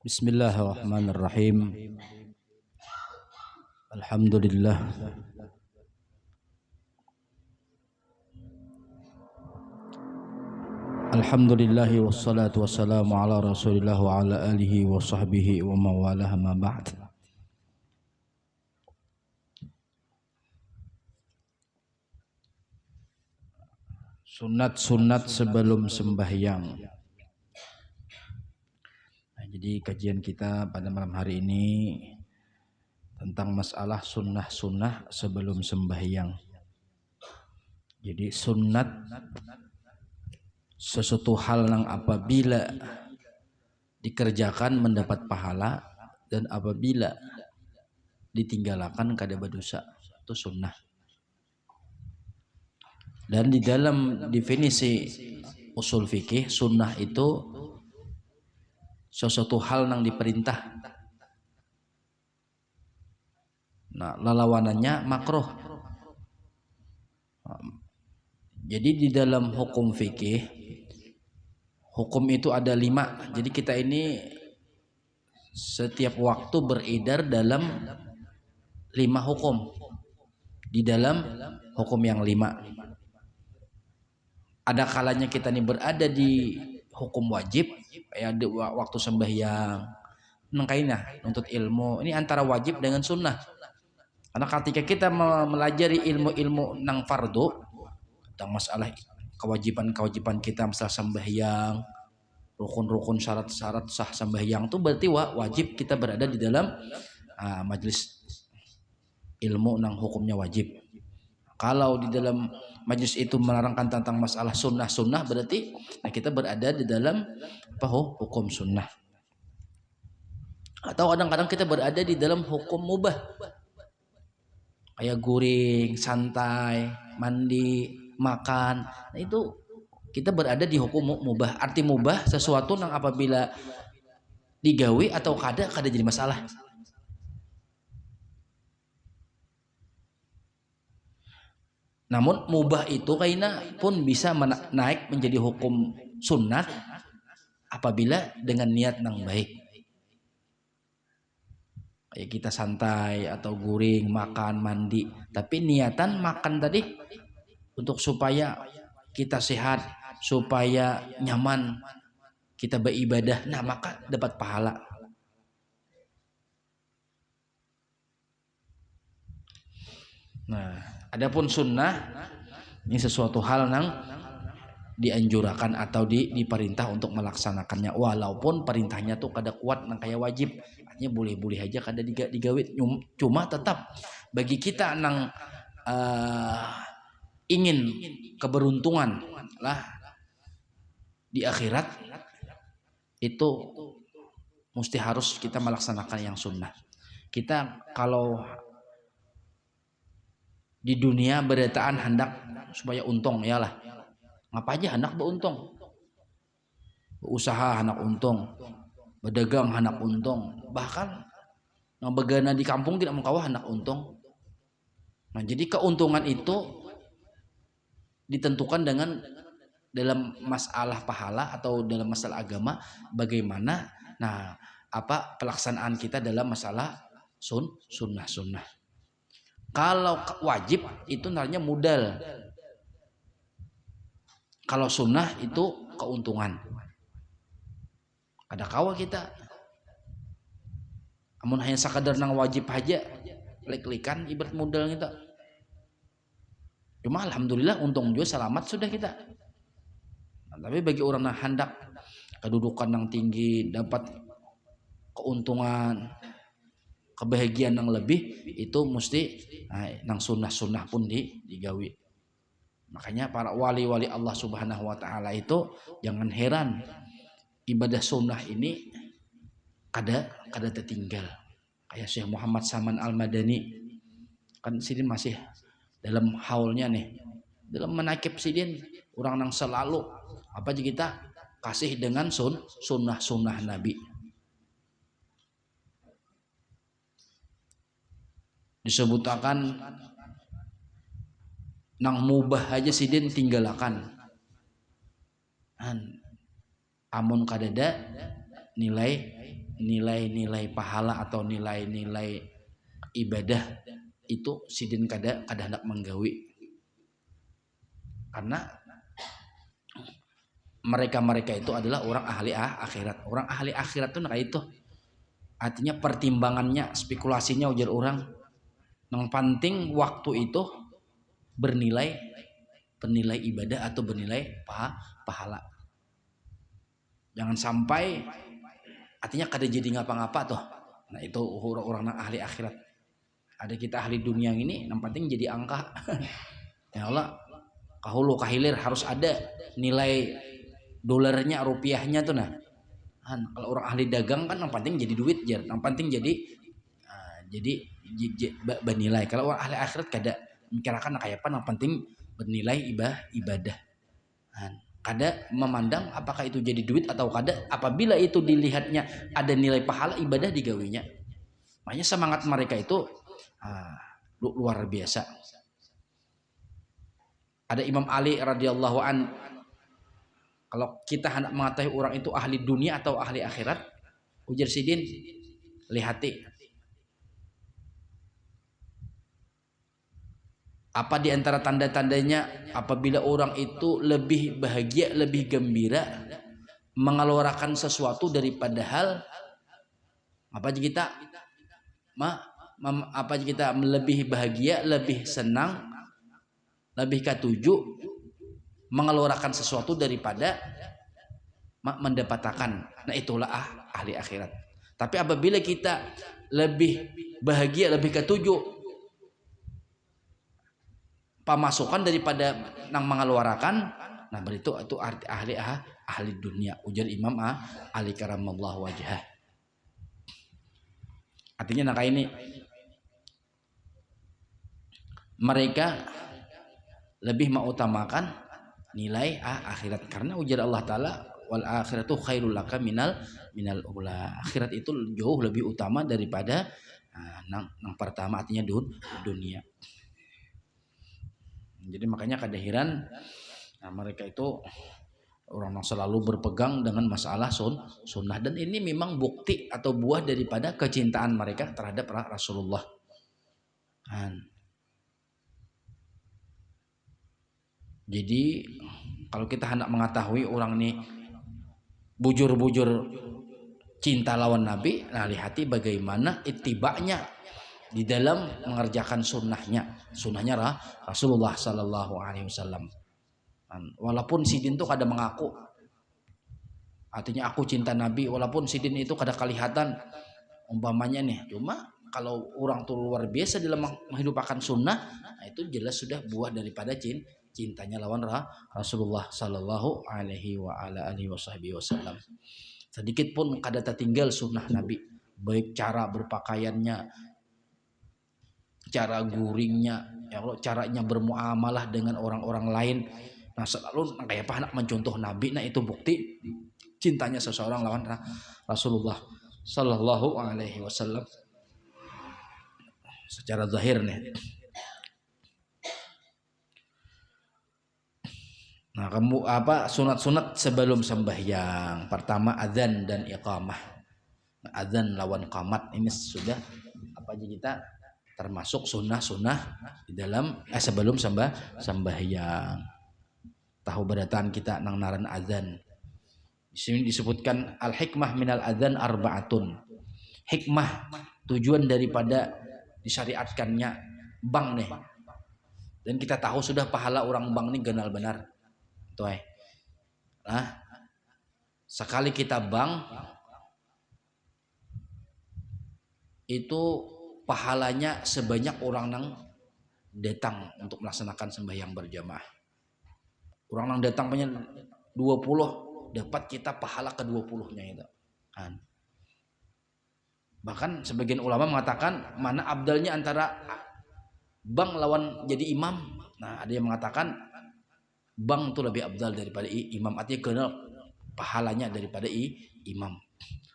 Bismillahirrahmanirrahim. Alhamdulillah. Alhamdulillahi wassalatu wassalamu ala rasulillah wa ala alihi wa sahbihi wa mawalah ma ba'd. Sunat-sunat sebelum sembahyang. Jadi kajian kita pada malam hari ini tentang masalah sunnah-sunnah sebelum sembahyang. Jadi sunnat sesuatu hal yang apabila dikerjakan mendapat pahala dan apabila ditinggalkan kada berdosa, itu sunnah. Dan di dalam definisi usul fikih, sunnah itu sesuatu hal yang diperintah. Nah, lawanannya makruh. Jadi di dalam hukum fikih, hukum itu ada 5. Jadi kita ini setiap waktu beredar dalam 5 hukum. Di dalam hukum yang 5. Ada kalanya kita ini berada di hukum wajib, ya di waktu sembahyang, nengkainah untuk ilmu. Ini antara wajib dengan sunnah. Karena ketika kita melajari ilmu-ilmu nang fardu, tentang masalah kewajiban-kewajiban kita, masalah sembahyang, rukun-rukun syarat-syarat sah sembahyang, itu berarti wajib kita berada di dalam majelis ilmu nang hukumnya wajib. Kalau di dalam majlis itu menerangkan tentang masalah sunnah-sunnah, berarti kita berada di dalam hukum sunnah. Atau kadang-kadang kita berada di dalam hukum mubah, kayak guring, santai, mandi, makan. Nah, itu kita berada di hukum mubah. Arti mubah sesuatu yang apabila digawi atau kada jadi masalah. Namun mubah itu kayaknya pun bisa naik menjadi hukum sunnat apabila dengan niat yang baik. Kayak kita santai atau guring, makan, mandi, tapi niatan makan tadi untuk supaya kita sehat, supaya nyaman, kita beribadah, nah maka dapat pahala. Nah, adapun sunnah ini sesuatu hal yang dianjurkan atau diperintah untuk melaksanakannya, walaupun perintahnya tuh kada kuat nang kayak wajib. Artinya boleh-boleh aja kada digawit, cuma tetap bagi kita nang ingin keberuntungan lah di akhirat, itu mesti harus kita melaksanakan yang sunnah. Kita kalau di dunia berdataan hendak supaya untung, yalah ngapa aja hendak beruntung, berusaha hendak untung, berdagang hendak untung, bahkan begana di kampung tidak mengkawah hendak untung. Nah, jadi keuntungan itu ditentukan dengan dalam masalah pahala atau dalam masalah agama bagaimana pelaksanaan kita dalam masalah sunnah. Kalau wajib itu namanya modal. Kalau sunnah itu keuntungan. Ada kawa kita amun hanya sekadar nang wajib aja klik-klikan ibarat modal kita. Cuma alhamdulillah untung juga selamat sudah kita. Nah, tapi bagi orang yang hendak kedudukan yang tinggi, dapat keuntungan, kebahagiaan yang lebih, itu mesti nang sunnah pun digawi. Makanya para wali-wali Allah Subhanahu wa taala itu jangan heran ibadah sunnah ini kada tertinggal. Kayak Syekh Muhammad Saman Al-Madani kan sidin masih dalam haulnya nih, dalam menakib sidin orang yang selalu apa aja kita kasih dengan sunnah Nabi. Disebutkan nang mubah aja sidin tinggalakan. Amun kadada nilai nilai-nilai pahala atau nilai-nilai ibadah itu sidin kada hendak menggawi, karena mereka itu adalah orang ahli akhirat. Orang ahli akhirat itu kayak itu, artinya pertimbangannya, spekulasinya ujar orang yang penting waktu itu bernilai ibadah atau bernilai pahala. Jangan sampai artinya kada jadi ngapa-ngapa toh. Nah itu orang ahli akhirat. Ada kita ahli dunia ini, yang penting jadi angka. Ya Allah, kahulu kahilir harus ada nilai dolarnya, rupiahnya tuh nah. Kalau orang ahli dagang kan yang penting jadi duit jar, yang penting jadi bernilai. Kalau orang ahli akhirat kada mikirkan kayak apa, yang penting bernilai ibadah. Kada memandang apakah itu jadi duit atau kada, apabila itu dilihatnya ada nilai pahala ibadah digawinya. Makanya semangat mereka itu luar biasa. Ada Imam Ali radhiyallahu an, kalau kita hendak mengetahui orang itu ahli dunia atau ahli akhirat, ujar sidin lihati apa di antara tanda-tandanya apabila orang itu lebih bahagia, lebih gembira mengeluarkan sesuatu daripada hal apa aja kita lebih bahagia, lebih senang, lebih ketujuh mengeluarkan sesuatu daripada mendapatkan. Nah itulah ahli akhirat. Tapi apabila kita lebih bahagia, lebih ketujuh pemasukan daripada nang mengeluarkan, nah berarti itu arti ahli dunia, ujar Imam Ali karamallahu wajhah. Artinya nah ini mereka lebih mengutamakan nilai akhirat, karena ujar Allah Ta'ala wal akhiratu khairul laka minal ula. Akhirat itu jauh lebih utama daripada nang pertama, artinya dunia. Jadi makanya kada heran mereka itu orang yang selalu berpegang dengan masalah sunnah, dan ini memang bukti atau buah daripada kecintaan mereka terhadap Rasulullah. Jadi kalau kita hendak mengetahui orang ini bujur-bujur cinta lawan Nabi, nah lihati bagaimana ittiba'nya di dalam mengerjakan sunnahnya Rasulullah Sallallahu Alaihi Wasallam. Walaupun sidin itu kada mengaku, artinya aku cinta Nabi, walaupun sidin itu kada kelihatan umpamanya nih, cuma kalau orang tuh luar biasa dalam menghidupkan sunnah, nah itu jelas sudah buah daripada cintanya lawan Rasulullah Sallallahu Alaihi Wasallam. Sedikit pun kada tertinggal sunnah Nabi, baik cara berpakaiannya, cara guringnya, ya Allah, caranya bermuamalah dengan orang-orang lain. Nah selalu kayak apa nak mencontoh Nabi, nah itu bukti cintanya seseorang lawan Rasulullah Sallallahu Alaihi Wasallam secara zahir nih. Nah kamu apa sunat-sunat sebelum sembahyang? Pertama adzan dan iqamah. Nah, adzan lawan qamat ini sudah apa aja kita termasuk sunnah-sunnah di dalam sebelum sembahyang. Tahu berdatan kita nang naran adzan. Di sini disebutkan al hikmah minal adzan arba'atun. Hikmah tujuan daripada disyariatkannya bang nih. Dan kita tahu sudah pahala orang bang nih ganal benar. Tuh nah, sekali kita bang itu pahalanya sebanyak orang nang datang untuk melaksanakan sembahyang berjamaah. Orang nang datang punya 20 dapat kita pahala ke-20-nya itu kan. Bahkan sebagian ulama mengatakan mana abdalnya antara bang lawan jadi imam. Nah ada yang mengatakan bang itu lebih abdal daripada imam, artinya kenal pahalanya daripada imam.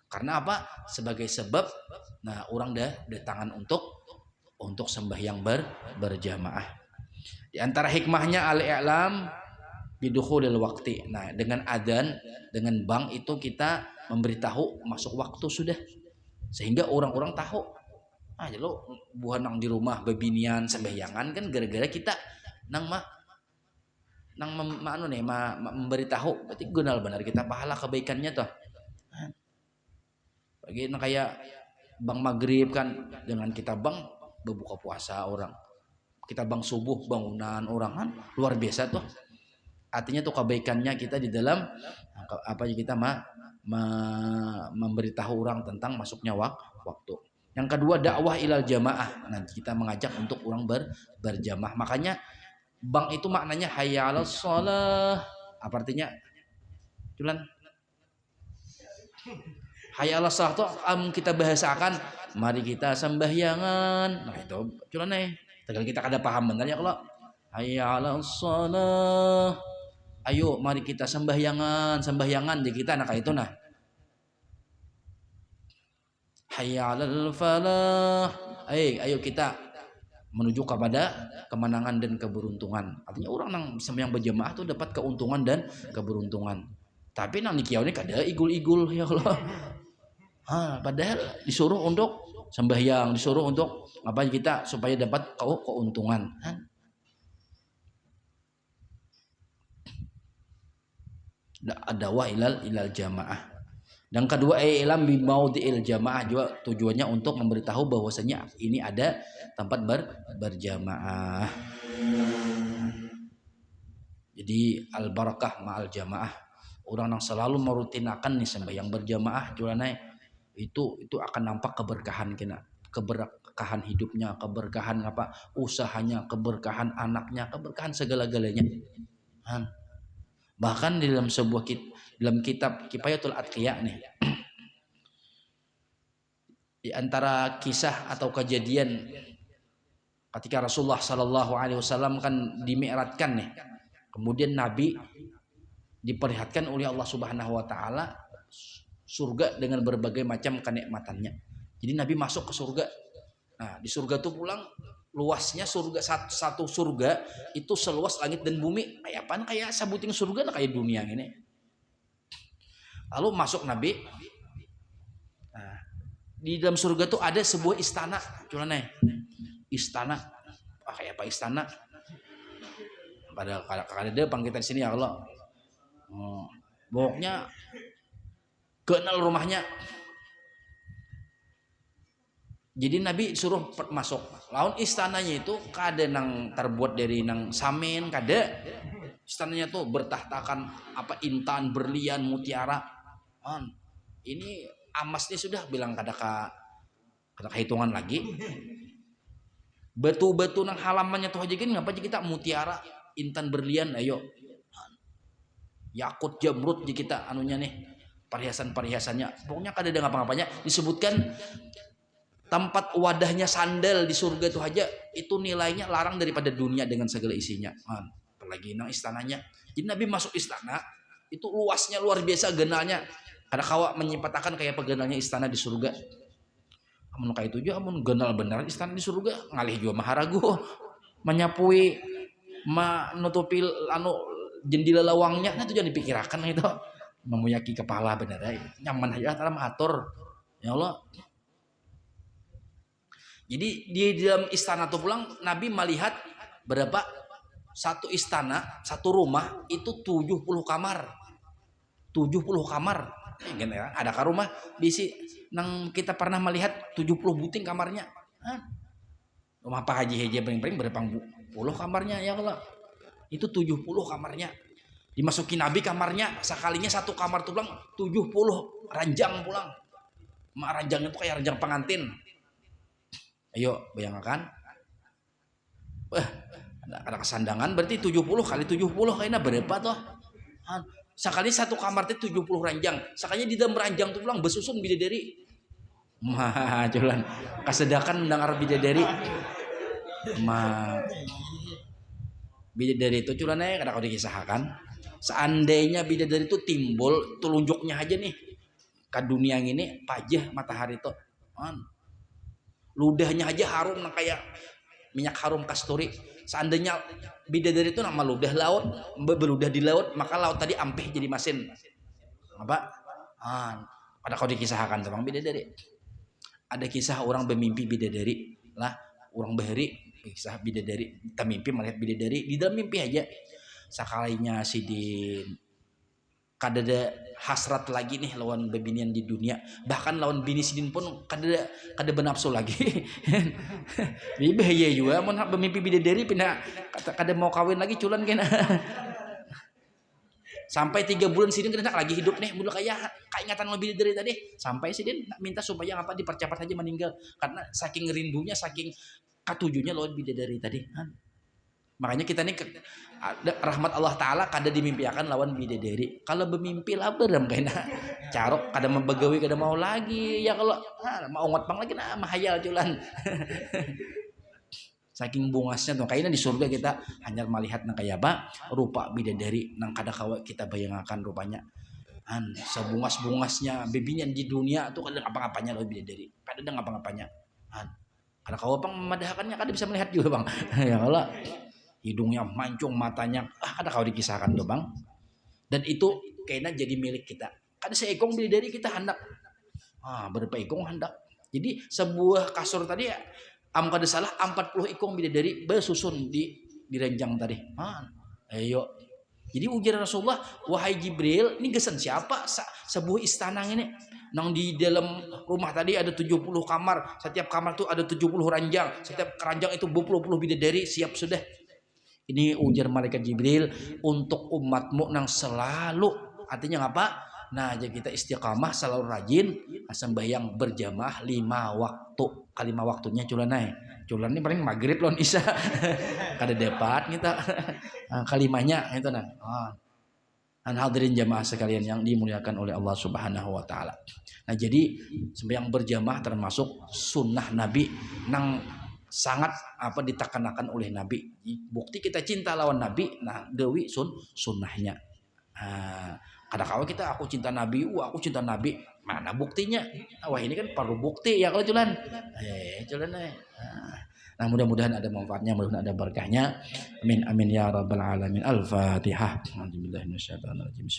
Karena apa? Sebagai sebab nah orang datangan untuk sembahyang berjamaah. Di antara hikmahnya al-i'lam bidukhulil waqti. Nah, dengan adzan, dengan bang itu kita memberitahu masuk waktu sudah. Sehingga orang-orang tahu. Ah, lo buah nang di rumah bebinian sembahyangan kan gara-gara kita nang memberitahu. Berarti gunal benar kita pahala kebaikannya tuh. Bagi nang kayak bang maghrib kan dengan kita bang berbuka puasa orang. Kita bang subuh bangunan orang kan luar biasa tuh. Artinya tuh kebaikannya kita di dalam apa kita memberitahu orang tentang masuknya waktu. Yang kedua dakwah ilal jamaah. Nanti kita mengajak untuk orang berjamaah. Makanya bang itu maknanya hayya 'alas shalah. Apa artinya? Cuman hayya 'alas shalah itu kita bahasakan mari kita sembahyangan. Nah itu cuman tegal kita kada paham benar ya kalau hayya 'alas shalah. Ayo mari kita sembahyangan di kita nak itu nah. Hayya 'alal falah. Ayo kita menuju kepada kemenangan dan keberuntungan. Artinya orang yang berjamaah tuh dapat keuntungan dan keberuntungan. Tapi nang nikiau ini kada igul-igul ya Allah. Padahal disuruh untuk sembahyang, disuruh untuk apa kita supaya dapat keuntungan. Dakwah ilal jamaah. Dan kedua ilam bi maudhi'il jamaah juga tujuannya untuk memberitahu bahwasanya ini ada tempat berjamaah. Jadi al barakah ma'al jamaah. Orang yang selalu merutinakan nih sembahyang berjamaah jualnya itu akan nampak keberkahan kita, keberkahan hidupnya, keberkahan apa usahanya, keberkahan anaknya, keberkahan segala-galanya. Bahkan di dalam sebuah dalam kitab Kifayatul Atqiya nih, di antara kisah atau kejadian ketika Rasulullah Shallallahu Alaihi Wasallam kan dimi'rajkan nih, kemudian Nabi diperlihatkan oleh Allah Subhanahu Wa Taala surga dengan berbagai macam kenikmatannya. Jadi Nabi masuk ke surga. Nah di surga tuh pulang luasnya surga satu surga itu seluas langit dan bumi. Kayak apa? Kayak sabuting surga nah kayak dunia ini. Lalu masuk Nabi. Nah, di dalam surga tuh ada sebuah istana. Cuman istana. Kayak apa istana? Pada ada panggilan sini ya Allah. Pokoknya kenal rumahnya. Jadi Nabi suruh masuk. Lawan istananya itu kada nang terbuat dari nang samin, kada. Istananya tuh bertahtakan apa intan, berlian, mutiara. Ini amasnya sudah bilang kada hitungan lagi. Batu-batu nang halamannya tuh aja gini ngapa kita mutiara, intan, berlian, ayo. Yakut, jamrut di kita anunya nih. Perhiasan-perhiasannya. Pokoknya kada ada ngapa-ngapanya disebutkan tempat wadahnya sandal di surga itu aja itu nilainya larang daripada dunia dengan segala isinya. Apalagi nang istananya. Jadi Nabi masuk istana itu luasnya luar biasa genalnya. Kada kawa menyempatakan kayak pegenalnya istana di surga. Amun kayak itu aja amun genal benar istana di surga ngalih juga maharagu menyapui menutupi jendela lawangnya nah itu jangan dipikirkan itu memuyaki kepala benar nyaman aja dalam atur ya Allah. Jadi di dalam istana itu pulang Nabi melihat berapa satu istana, satu rumah itu 70 kamar. 70 kamar. Adakah rumah bisi nang kita pernah melihat 70 buting kamarnya? Rumah Pak Haji paling berapa puluh kamarnya ya Allah. Itu 70 kamarnya. Dimasuki Nabi kamarnya sekalinya satu kamar tuh pulang 70 ranjang pulang. Ranjang itu kayak ranjang pengantin. Ayo bayangkan. Ada kesandangan berarti 70 kali 70 kayaknya berapa toh? Sekali satu kamar itu 70 ranjang. Sekalinya di dalam ranjang tuh pulang besusun bidadari. Jalan kesedakan mendengar bidadari. Bidadari itu culannya kada kau dikisahkan. Seandainya bidadari itu timbul telunjuknya aja nih ke dunia ini pajah matahari itu. Ludahnya aja harum kayak minyak harum kasturi. Seandainya bidadari itu nama ludah laut, beludah di laut, maka laut tadi ampih jadi masin. Apa? Pada kau dikisahkan tentang bidadari. Ada kisah orang bermimpi bidadari lah, orang bahari kisah bidadari, kita mimpi melihat bidadari di dalam mimpi aja. Sakalinya sidin kadada hasrat lagi nih lawan bebinian di dunia, bahkan lawan bini sidin pun kada benafsu lagi. Ini bahaya juga mun bermimpi bidadari pindah kada mau kawin lagi culan kena. Sampai 3 bulan sidin kena lagi hidup nih, mula kayak ingatan lebih dari tadi. Sampai sidin minta supaya apa dipercepat aja meninggal karena saking rindunya, saking katujunya lawan bidadari tadi. Makanya kita nih rahmat Allah Ta'ala kada dimimpiakan lawan bidadari. Kalau bermimpi lah berem kena carok kada membegawi kada mau lagi ya, kalau mau ngotpang lagi nah mahayal culan. Saking bungasnya tuh kayaknya di surga kita hanya melihat nang kayak apa rupa bidadari nang kada kawa kita bayangkan rupanya. Sebungas-bungasnya bebinya di dunia tuh kada ngapa-ngapanya loh bidadari. Kada ada ngapa-ngapanya. Kada kawa pang memadahkannya kada bisa melihat juga bang. Ya kalau hidungnya mancung, matanya kada kau dikisahkan tuh bang. Dan itu kayaknya jadi milik kita. Kada seekong bidadari kita hendak berapa ekong hendak. Jadi sebuah kasur tadi ya kada salah 40 ekong bidadari bersusun di ranjang tadi. Ayo. Jadi ujar Rasulullah, wahai Jibril, ini gesan siapa sebuah istana ini? Nang di dalam rumah tadi ada 70 kamar, setiap kamar tuh ada 70 ranjang, setiap keranjang itu 20 bidadari siap sudah. Ini ujar malaikat Jibril untuk umatmu nang selalu, artinya apa? Nah, jadi kita istiqamah selalu rajin sembahyang berjamaah 5 waktu. Kalima waktunya culanai. Culan ini paling maghrib lawan isya. Kada dapat kita. Kalimanya itu nah. Hadirin jamaah sekalian yang dimuliakan oleh Allah Subhanahu wa taala. Nah, jadi sembahyang berjamaah termasuk sunnah Nabi nang sangat ditakanakan oleh Nabi. Bukti kita cinta lawan Nabi, nah dewi sunnahnya. Kadang kala kita aku cinta Nabi, aku cinta Nabi, mana buktinya? Wah ini kan perlu bukti ya kalau culan. Culan. Nah mudah-mudahan ada manfaatnya, mudah-mudahan ada berkahnya. Amin amin ya rabbal alamin. Al-Fatihah. Bismillahirrahmanirrahim.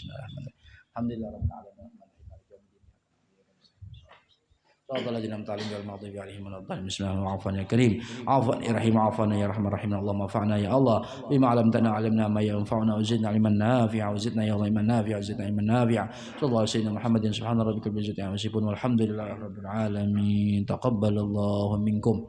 Alhamdulillah rabbil alamin. Bismillahirrahmanirrahim. Karim. Afwan ya rahim, afwan ya rahman rahim. Allahumma fa'na ya Allah bima 'allamtana 'allamna ma yanfa'una wa zidna 'ilman nafi'a wa zidna ya Allah ilman nafi'a wa zidna ilman nafi'a. Sallallahu alaihi Muhammadin subhana rabbikal izzati amma yasifun walhamdulillahi rabbil alamin. Taqabbalallahu minkum.